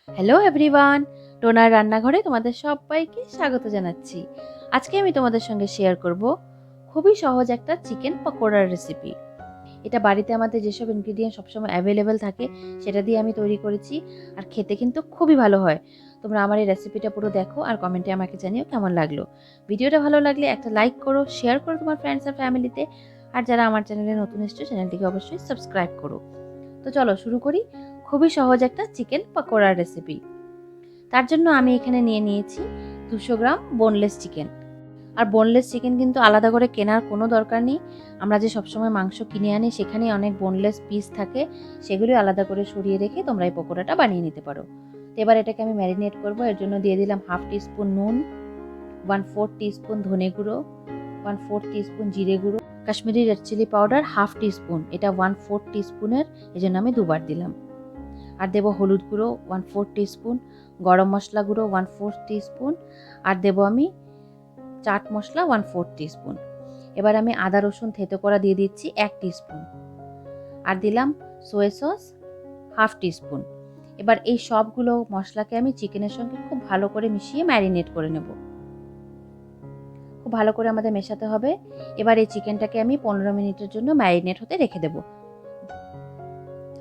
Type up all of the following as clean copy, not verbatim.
Hello everyone, donor রান্নাঘরে তোমাদের সবাইকে স্বাগত জানাচ্ছি। আজকে আমি তোমাদের সঙ্গে শেয়ার করব খুবই সহজ একটা চিকেন পকোড়ার রেসিপি। এটা বাড়িতে আমাদের যেসব ইনগ্রিডিয়েন্ট সবসময় অ্যাভেলেবেল থাকে সেটা দিয়ে আমি তৈরি করেছি, আর খেতে কিন্তু খুবই ভালো হয়। তোমরা আমার এই রেসিপিটা পুরো দেখো আর কমেন্টে আমাকে জানিও কেমন লাগলো। ভিডিওটা ভালো লাগলে একটা লাইক করো, শেয়ার করো তোমার ফ্রেন্ডস আর ফ্যামিলিতে, আর যারা আমার চ্যানেলে নতুন এসছো চ্যানেলটিকে অবশ্যই সাবস্ক্রাইব করো। তো চলো শুরু করি খুবই সহজ একটা চিকেন পকোড়ার রেসিপি। তার জন্য আমি এখানে নিয়ে নিয়েছি 200 গ্রাম বোনলেস চিকেন। আর বোনলেস চিকেন কিন্তু আলাদা করে কেনার কোনো দরকার নেই। আমরা যে সবসময় মাংস কিনে আনি সেখানেই অনেক বোনলেস পিস থাকে, সেগুলি আলাদা করে সরিয়ে রেখে তোমরা এই পকোড়াটা বানিয়ে নিতে পারো। তো এবার এটাকে আমি ম্যারিনেট করব। এর জন্য দিয়ে দিলাম 1/2 টিস্পুন নুন, 1/4 টিস্পুন ধনে গুঁড়ো, 1/4 টিস্পুন জিরে গুঁড়ো, Kashmiri red chilli powder 1/2 teaspoon, এটা 1/4 টিস্পুনের, এই জন্য আমি দুবার দিলাম। আর দেবো হলুদ গুঁড়ো 1/4 টিস্পুন, গরম মশলা গুঁড়ো 1/4 টিস্পুন, আর দেবো আমি চাট মশলা 1/4 টিস্পুন। এবার আমি আদা রসুন থেতো করা দিয়ে দিচ্ছি 1 টিস্পুন, আর দিলাম সোয়া সস 1/2 টিস্পুন। এবার এই সবগুলো মশলাকে আমি চিকেনের সঙ্গে খুব ভালো করে মিশিয়ে ম্যারিনেট করে নেব। খুব ভালো করে আমাদের মেশাতে হবে। এবার এই চিকেনটাকে আমি 15 মিনিটের জন্য ম্যারিনেট হতে রেখে দেবো।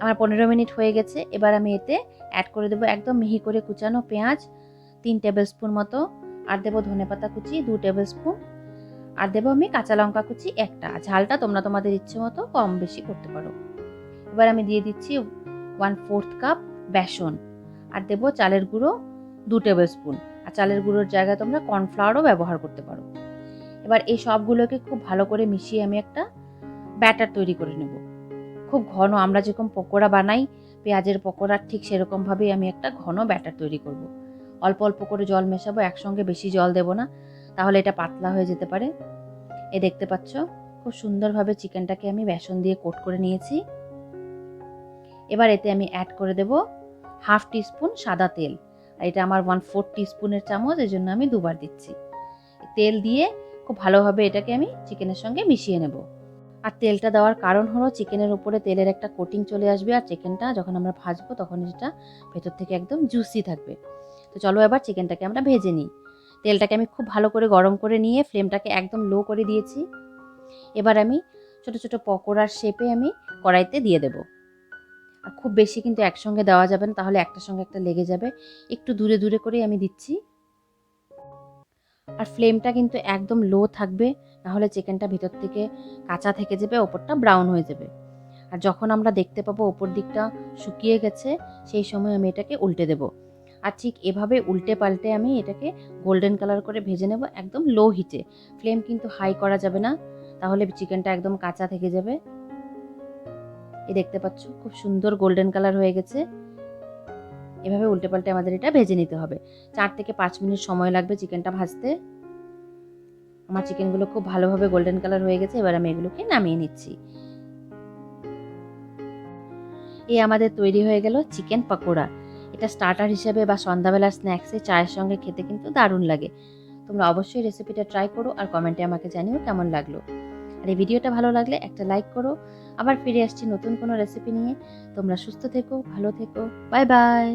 আমার 15 মিনিট হয়ে গেছে। এবার আমি এতে অ্যাড করে দেবো একদম মিহি করে কুচানো পেঁয়াজ 3 টেবিল স্পুন মতো, আর দেবো ধনেপাতা কুচি 2 টেবিল স্পুন, আর দেবো আমি কাঁচা লঙ্কা কুচি একটা। ঝালটা তোমরা তোমাদের ইচ্ছে মতো কম বেশি করতে পারো। এবার আমি দিয়ে দিচ্ছি 1/4 কাপ বেসন, আর দেবো চালের গুঁড়ো 2 টেবিল স্পুন, আর চালের গুঁড়োর জায়গায় তোমরা কর্নফ্লাওয়ারও ব্যবহার করতে পারো। এবার এই সবগুলোকে খুব ভালো করে মিশিয়ে আমি একটা ব্যাটার তৈরি করে নেব। খুব ঘন, আমরা যেরকম পকোড়া বানাই পেঁয়াজের পকোড়া, ঠিক সেরকমভাবেই আমি একটা ঘন ব্যাটার তৈরি করব। অল্প অল্প করে জল মেশাবো, একসঙ্গে বেশি জল দেব না, তাহলে এটা পাতলা হয়ে যেতে পারে। এ দেখতে পাচ্ছ খুব সুন্দরভাবে চিকেনটাকে আমি বেসন দিয়ে কোট করে নিয়েছি। এবার এতে আমি অ্যাড করে দেব 1/2 টিস্পুন সাদা তেল, আর এটা আমার 1/4 টিস্পুনের চামচ, এই জন্য আমি দুবার দিচ্ছি। তেল দিয়ে খুব ভালোভাবে এটাকে আমি চিকেনের সঙ্গে মিশিয়ে নেব। আর তেলটা দেওয়ার কারণ হলো চিকেনের উপরে তেলের একটা কোটিং চলে আসবে, আর চিকেনটা যখন আমরা ভাজবো তখন এটা ভেতর থেকে একদম জুসি থাকবে। তো চলো এবার চিকেনটাকে আমরা ভেজে নিই। তেলটাকে আমি খুব ভালো করে গরম করে নিয়ে ফ্লেমটাকে একদম লো করে দিয়েছি। এবার আমি ছোট ছোট পকোড়ার শেপে আমি কড়াইতে দিয়ে দেব। আর খুব বেশি কিন্তু একসঙ্গে দেওয়া যাবে না, তাহলে একটার সঙ্গে একটা লেগে যাবে। একটু দূরে দূরে করেই আমি দিচ্ছি। আর ফ্লেমটা কিন্তু একদম লো থাকবে, নাহলে চিকেনটা ভিতর থেকে কাঁচা থেকে যাবে, ওপরটা ব্রাউন হয়ে যাবে। আর যখন আমরা দেখতে পাবো ওপর দিকটা শুকিয়ে গেছে, সেই সময় আমি এটাকে উল্টে দেব। আর ঠিক এভাবে উল্টে পাল্টে আমি এটাকে গোল্ডেন কালার করে ভেজে নেব, একদম লো হিটে। ফ্লেম কিন্তু হাই করা যাবে না, তাহলে চিকেনটা একদম কাঁচা থেকে যাবে। এই দেখতে পাচ্ছ খুব সুন্দর গোল্ডেন কালার হয়ে গেছে। এভাবে উল্টে পাল্টে আমাদের এটা ভেজে নিতে হবে। 4 থেকে 5 মিনিট সময় লাগবে চিকেনটা ভাজতে। আমার চিকেনগুলো খুব ভালোভাবে গোল্ডেন কালার হয়ে গেছে। এবার আমি এগুলোকে নামিয়ে নিচ্ছি। এই আমাদের তৈরি হয়ে গেল চিকেন পকোড়া। এটা স্টার্টার হিসেবে বা সন্ধ্যাবেলার স্ন্যাক্সে চায়ের সঙ্গে খেতে কিন্তু দারুণ লাগে। তোমরা অবশ্যই রেসিপিটা ট্রাই করো আর কমেন্টে আমাকে জানিও কেমন লাগলো। আর এই ভিডিওটা ভালো লাগলে একটা লাইক করো। আবার ফিরে আসছি নতুন কোনো রেসিপি নিয়ে। তোমরা সুস্থ থেকো, ভালো থেকো। Bye bye.